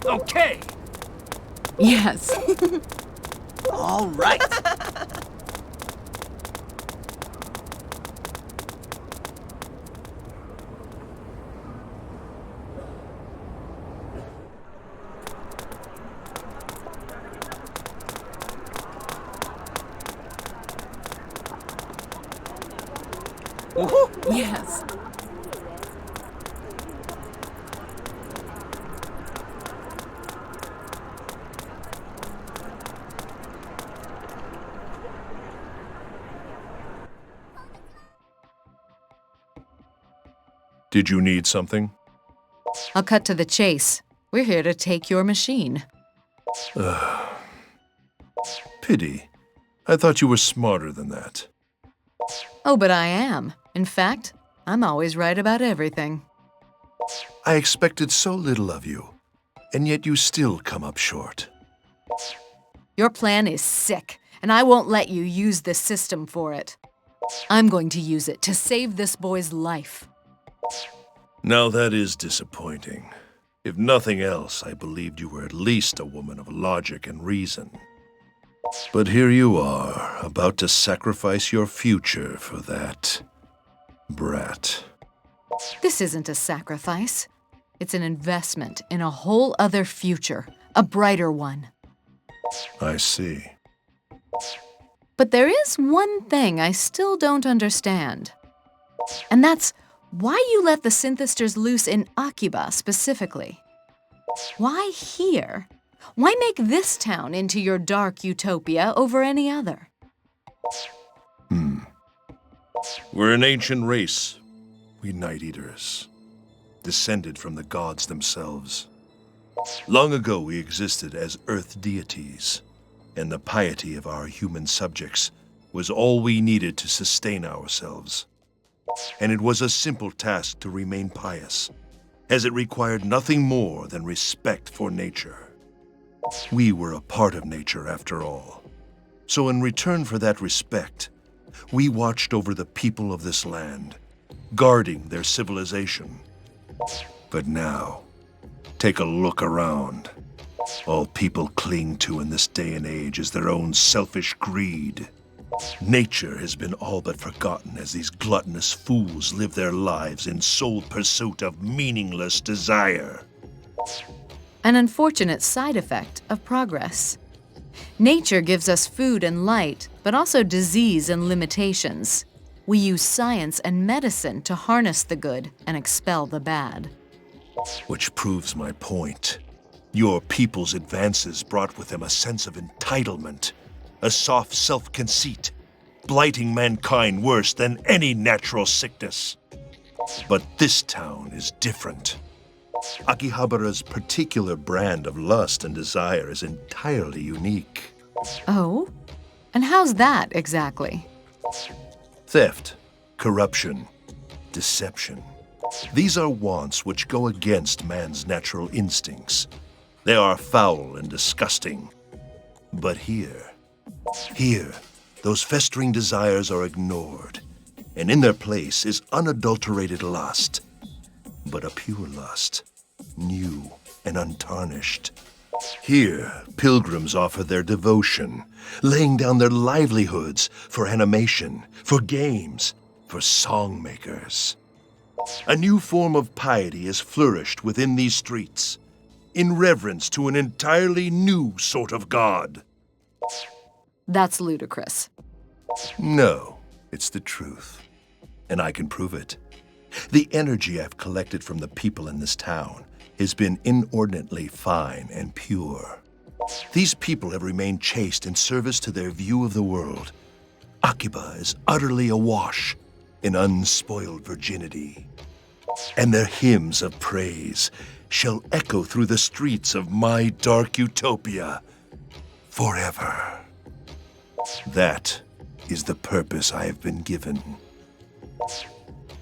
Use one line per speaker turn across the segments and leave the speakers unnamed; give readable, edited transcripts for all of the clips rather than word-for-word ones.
Okay.
Yes.
All right. Woohoo!
Yes.
Did you need something?
I'll cut to the chase. We're here to take your machine.
Pity. I thought you were smarter than that.
Oh, but I am. In fact, I'm always right about everything.
I expected so little of you, and yet you still come up short.
Your plan is sick, and I won't let you use this system for it. I'm going to use it to save this boy's life.
Now that is disappointing. If nothing else, I believed you were at least a woman of logic and reason. But here you are, about to sacrifice your future for that brat.
This isn't a sacrifice. It's an investment in a whole other future, a brighter one.
I see.
But there is one thing I still don't understand. And that's why you let the synthesters loose in Akiba specifically. Why here? Why make this town into your dark utopia over any other?
We're an ancient race, we Night Eaters, descended from the gods themselves. Long ago we existed as earth deities, and the piety of our human subjects was all we needed to sustain ourselves. And it was a simple task to remain pious, as it required nothing more than respect for nature. We were a part of nature after all. So in return for that respect, we watched over the people of this land, guarding their civilization. But now, take a look around. All people cling to in this day and age is their own selfish greed. Nature has been all but forgotten as these gluttonous fools live their lives in sole pursuit of meaningless desire.
An unfortunate side effect of progress. Nature gives us food and light, but also disease and limitations. We use science and medicine to harness the good and expel the bad.
Which proves my point. Your people's advances brought with them a sense of entitlement, a soft self-conceit, blighting mankind worse than any natural sickness. But this town is different. Akihabara's particular brand of lust and desire is entirely unique.
Oh? And how's that exactly?
Theft, corruption, deception. These are wants which go against man's natural instincts. They are foul and disgusting. But here, those festering desires are ignored, and in their place is unadulterated lust, but a pure lust, new and untarnished. Here, pilgrims offer their devotion, laying down their livelihoods for animation, for games, for songmakers. A new form of piety has flourished within these streets, in reverence to an entirely new sort of god.
That's ludicrous.
No, it's the truth, and I can prove it. The energy I've collected from the people in this town has been inordinately fine and pure. These people have remained chaste in service to their view of the world. Akiba is utterly awash in unspoiled virginity. And their hymns of praise shall echo through the streets of my dark utopia forever. That is the purpose I have been given.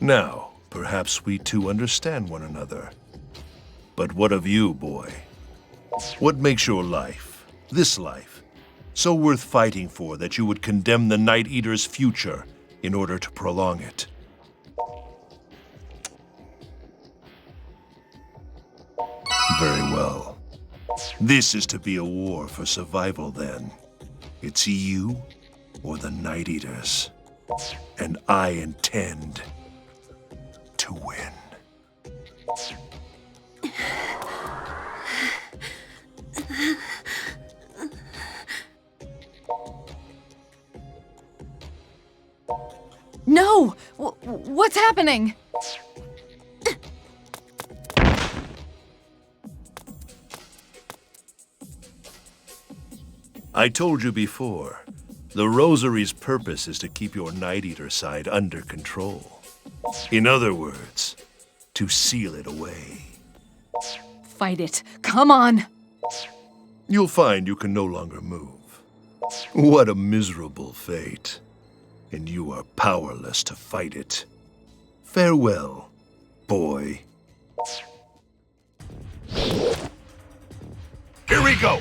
Now, perhaps we two understand one another. But what of you, boy? What makes your life, this life, so worth fighting for that you would condemn the Night Eater's future in order to prolong it? Very well. This is to be a war for survival, then. It's you or the Night Eaters. And I intend to win.
No! What's happening?
I told you before, the Rosary's purpose is to keep your Night Eater side under control. In other words, to seal it away.
Fight it. Come on!
You'll find you can no longer move. What a miserable fate. And you are powerless to fight it. Farewell, boy. Here we go!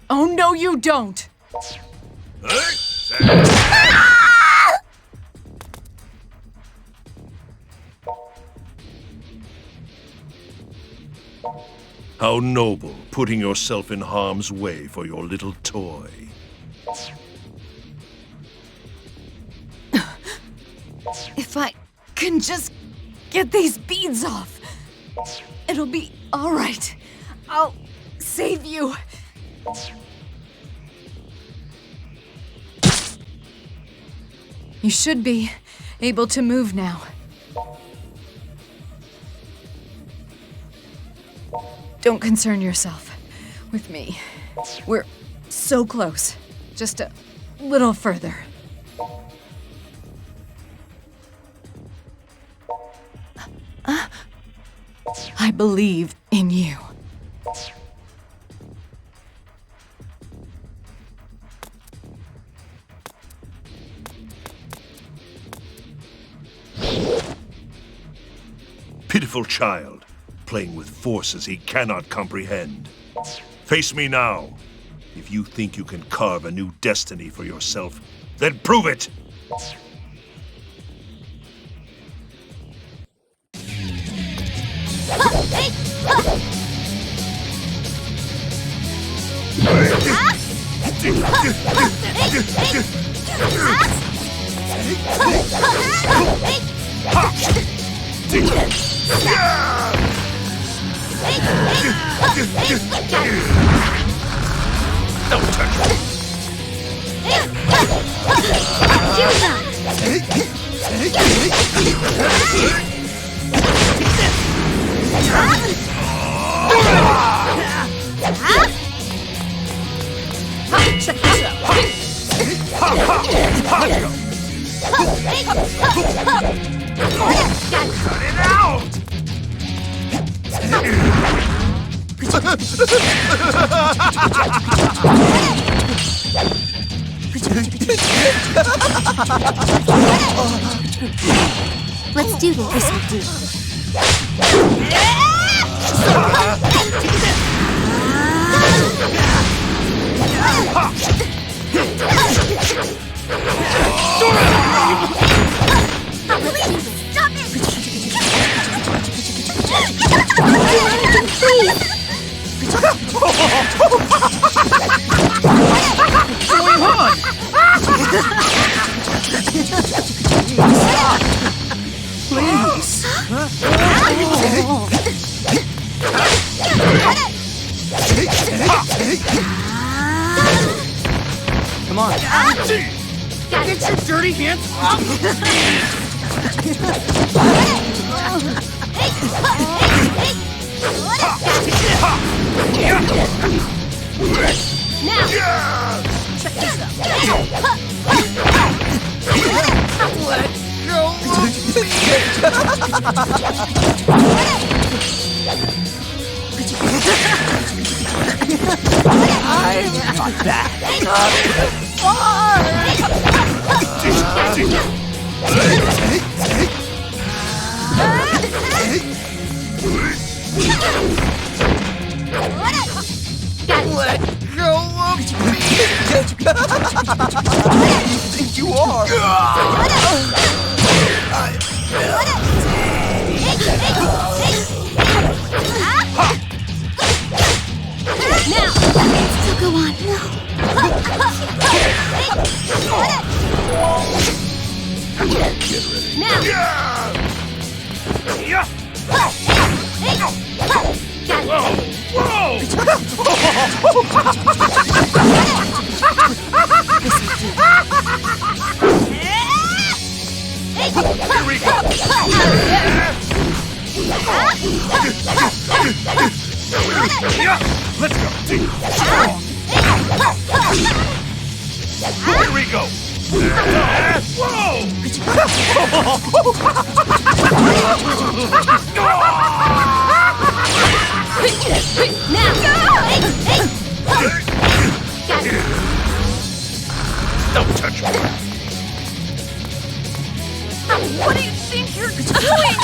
Oh, no, you don't!
How noble, putting yourself in harm's way for your little toy.
If I can just get these beads off, it'll be all right. I'll save you. You should be able to move now. Don't concern yourself with me. We're so close. Just a little further. I believe in you.
Pitiful child, playing with forces he cannot comprehend. Face me now. If you think you can carve a new destiny for yourself, then prove it! Don't touch me! Cut it out!
Let's do this.
Please, stop it!
Please!
Come on. Get your dirty hands off me! I'm not that. Let go of me! You think you are?
Here we go! Yeah, let's go! Here we go! Don't touch me!
What do you think you're doing?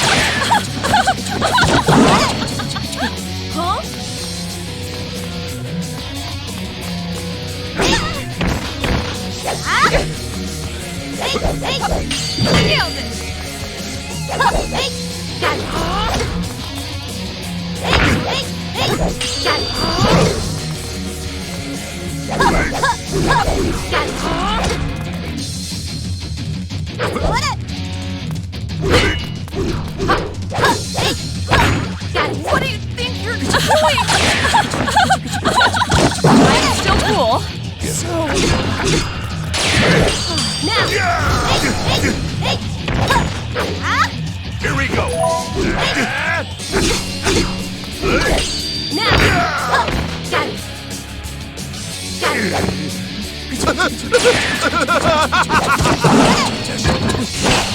Huh? Nailed it! What do you think you're doing? I'm still cool. So...
Here we go!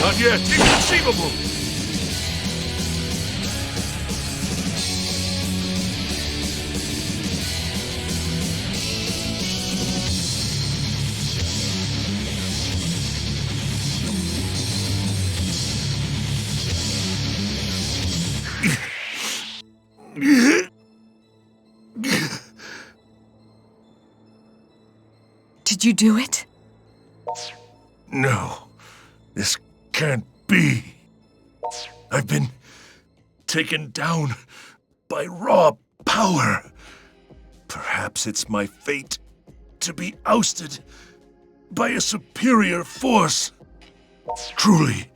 Not yet! Inconceivable!
Did you do it?
No, this can't be. I've been taken down by raw power. Perhaps it's my fate to be ousted by a superior force. Truly,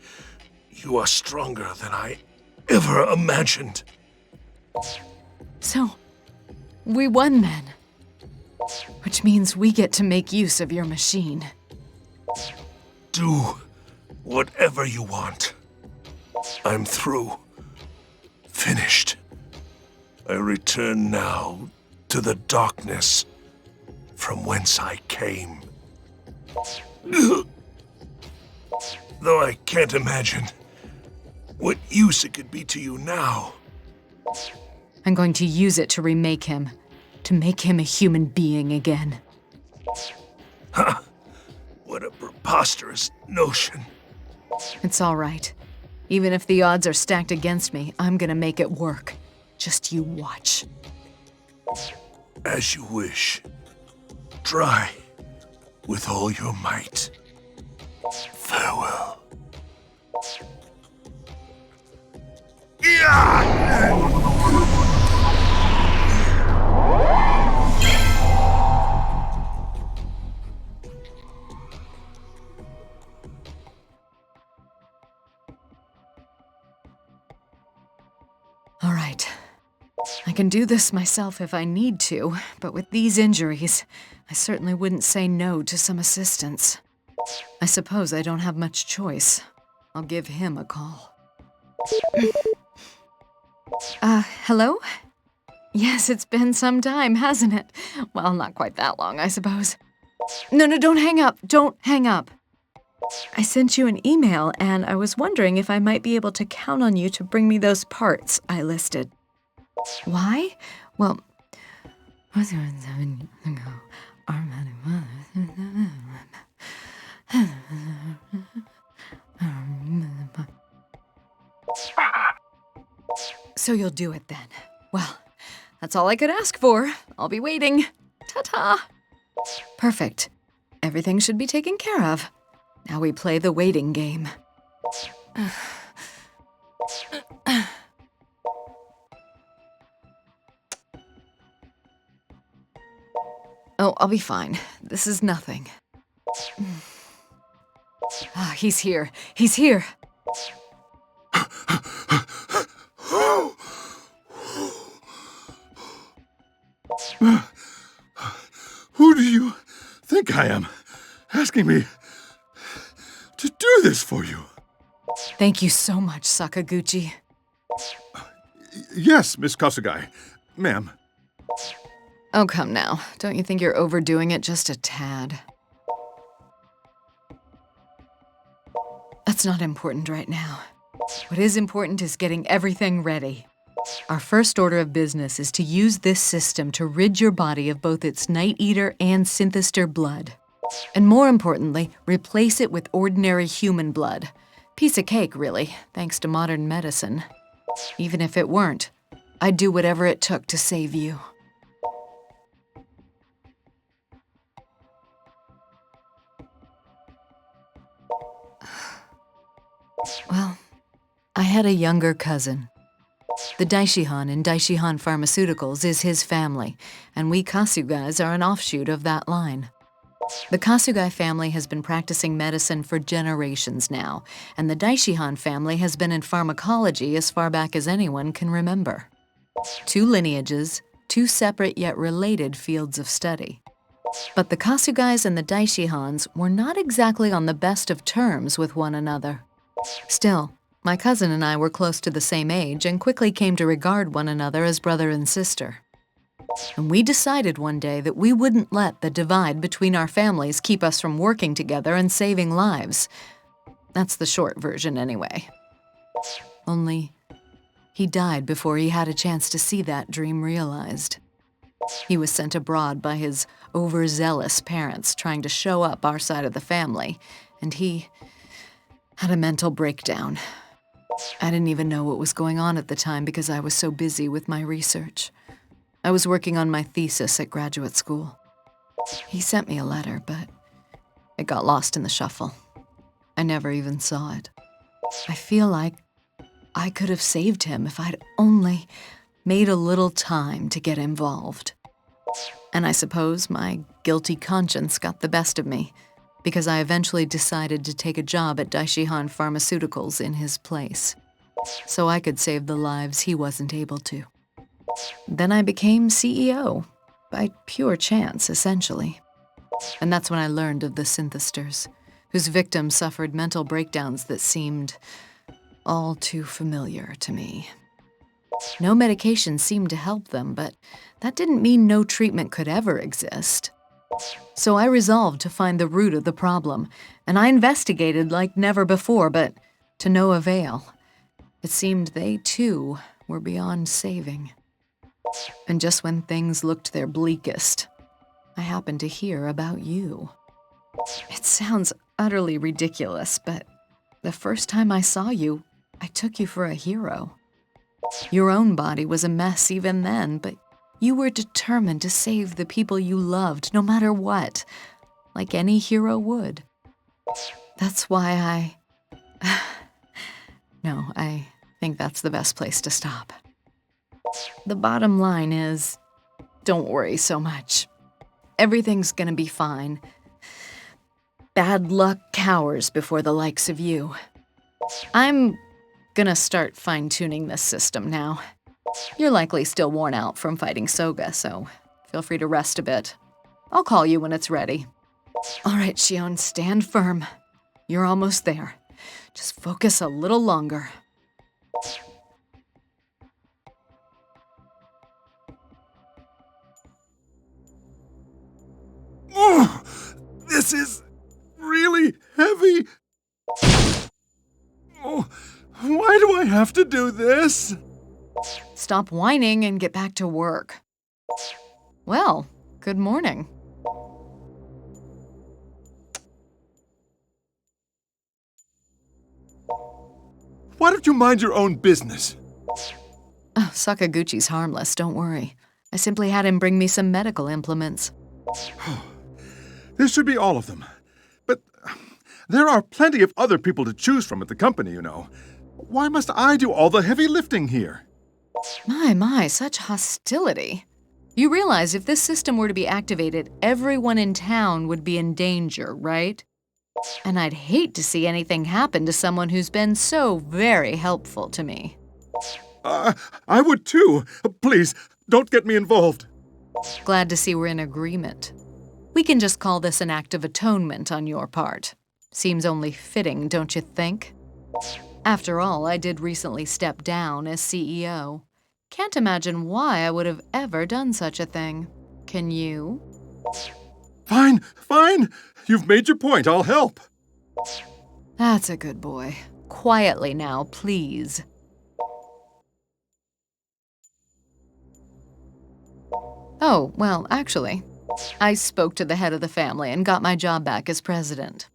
you are stronger than I ever imagined.
So, we won then. Which means we get to make use of your machine.
Do whatever you want. I'm through. Finished. I return now to the darkness from whence I came. Though I can't imagine what use it could be to you now.
I'm going to use it to remake him. To make him a human being again.
Ha! What a preposterous notion.
It's all right. Even if the odds are stacked against me, I'm gonna make it work. Just you watch.
As you wish. Try with all your might. Farewell.
All right. I can do this myself if I need to, but with these injuries, I certainly wouldn't say no to some assistance. I suppose I don't have much choice. I'll give him a call. Hello? Yes, it's been some time, hasn't it? Well, not quite that long, I suppose. No, don't hang up. Don't hang up. I sent you an email, and I was wondering if I might be able to count on you to bring me those parts I listed. Why? Well, so you'll do it then. Well, that's all I could ask for. I'll be waiting. Ta-ta. Perfect. Everything should be taken care of. Now we play the waiting game. Oh, I'll be fine. This is nothing. Ah, he's here. He's here.
Who do you think I am? Asking me to do this for you?
Thank you so much, Sakaguchi.
Yes, Miss Kasugai. Ma'am.
Oh, come now. Don't you think you're overdoing it just a tad? That's not important right now. What is important is getting everything ready. Our first order of business is to use this system to rid your body of both its Night Eater and Synthister blood. And more importantly, replace it with ordinary human blood. Piece of cake, really, thanks to modern medicine. Even if it weren't, I'd do whatever it took to save you. Well, I had a younger cousin. The Daishihan in Daishihan Pharmaceuticals is his family, and we Kasugais are an offshoot of that line. The Kasugai family has been practicing medicine for generations now, and the Daishihan family has been in pharmacology as far back as anyone can remember. Two lineages, two separate yet related fields of study. But the Kasugais and the Daishihans were not exactly on the best of terms with one another. Still, my cousin and I were close to the same age and quickly came to regard one another as brother and sister. And we decided one day that we wouldn't let the divide between our families keep us from working together and saving lives. That's the short version anyway. Only, he died before he had a chance to see that dream realized. He was sent abroad by his overzealous parents trying to show up our side of the family, and he had a mental breakdown. I didn't even know what was going on at the time because I was so busy with my research. I was working on my thesis at graduate school. He sent me a letter, but it got lost in the shuffle. I never even saw it. I feel like I could have saved him if I'd only made a little time to get involved. And I suppose my guilty conscience got the best of me, because I eventually decided to take a job at Daishihan Pharmaceuticals in his place, so I could save the lives he wasn't able to. Then I became CEO, by pure chance, essentially. And that's when I learned of the Synthisters, whose victims suffered mental breakdowns that seemed all too familiar to me. No medication seemed to help them, but that didn't mean no treatment could ever exist. So I resolved to find the root of the problem, and I investigated like never before, but to no avail. It seemed they, too, were beyond saving. And just when things looked their bleakest, I happened to hear about you. It sounds utterly ridiculous, but the first time I saw you, I took you for a hero. Your own body was a mess even then, but you were determined to save the people you loved, no matter what, like any hero would. That's why No, I think that's the best place to stop. The bottom line is, don't worry so much. Everything's gonna be fine. Bad luck cowers before the likes of you. I'm gonna start fine-tuning this system now. You're likely still worn out from fighting Soga, so feel free to rest a bit. I'll call you when it's ready. All right, Shion, stand firm. You're almost there. Just focus a little longer.
Oh, this is really heavy. Oh, why do I have to do this?
Stop whining and get back to work. Well, good morning.
Why don't you mind your own business?
Oh, Sakaguchi's harmless, don't worry. I simply had him bring me some medical implements.
This should be all of them. But there are plenty of other people to choose from at the company, you know. Why must I do all the heavy lifting here?
My, such hostility. You realize if this system were to be activated, everyone in town would be in danger, right? And I'd hate to see anything happen to someone who's been so very helpful to me.
I would too. Please, don't get me involved.
Glad to see we're in agreement. We can just call this an act of atonement on your part. Seems only fitting, don't you think? After all, I did recently step down as CEO. Can't imagine why I would have ever done such a thing. Can you?
Fine, fine. You've made your point. I'll help.
That's a good boy. Quietly now, please. Oh, well, actually, I spoke to the head of the family and got my job back as president.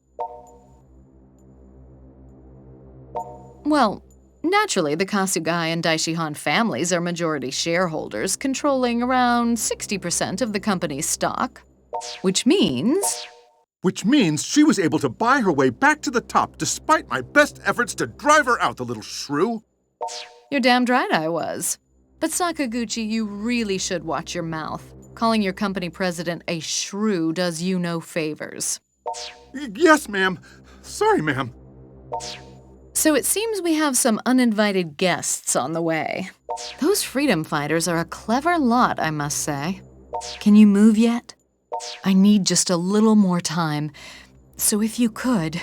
Well, naturally, the Kasugai and Daishihan families are majority shareholders, controlling around 60% of the company's stock, which means...
Which means she was able to buy her way back to the top despite my best efforts to drive her out, the little shrew.
You're damned right I was. But Sakaguchi, you really should watch your mouth. Calling your company president a shrew does you no favors.
Yes, ma'am. Sorry, ma'am.
So it seems we have some uninvited guests on the way. Those freedom fighters are a clever lot, I must say. Can you move yet? I need just a little more time, so if you could...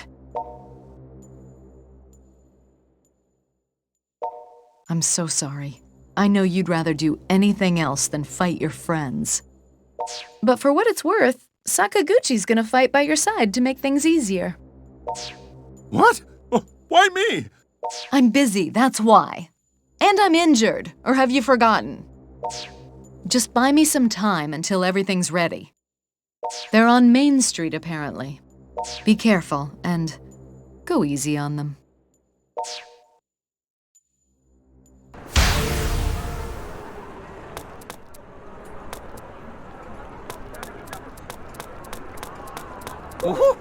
I'm so sorry. I know you'd rather do anything else than fight your friends. But for what it's worth, Sakaguchi's gonna fight by your side to make things easier.
What? Why me?
I'm busy, that's why. And I'm injured, or have you forgotten? Just buy me some time until everything's ready. They're on Main Street, apparently. Be careful, and go easy on them.
Woohoo!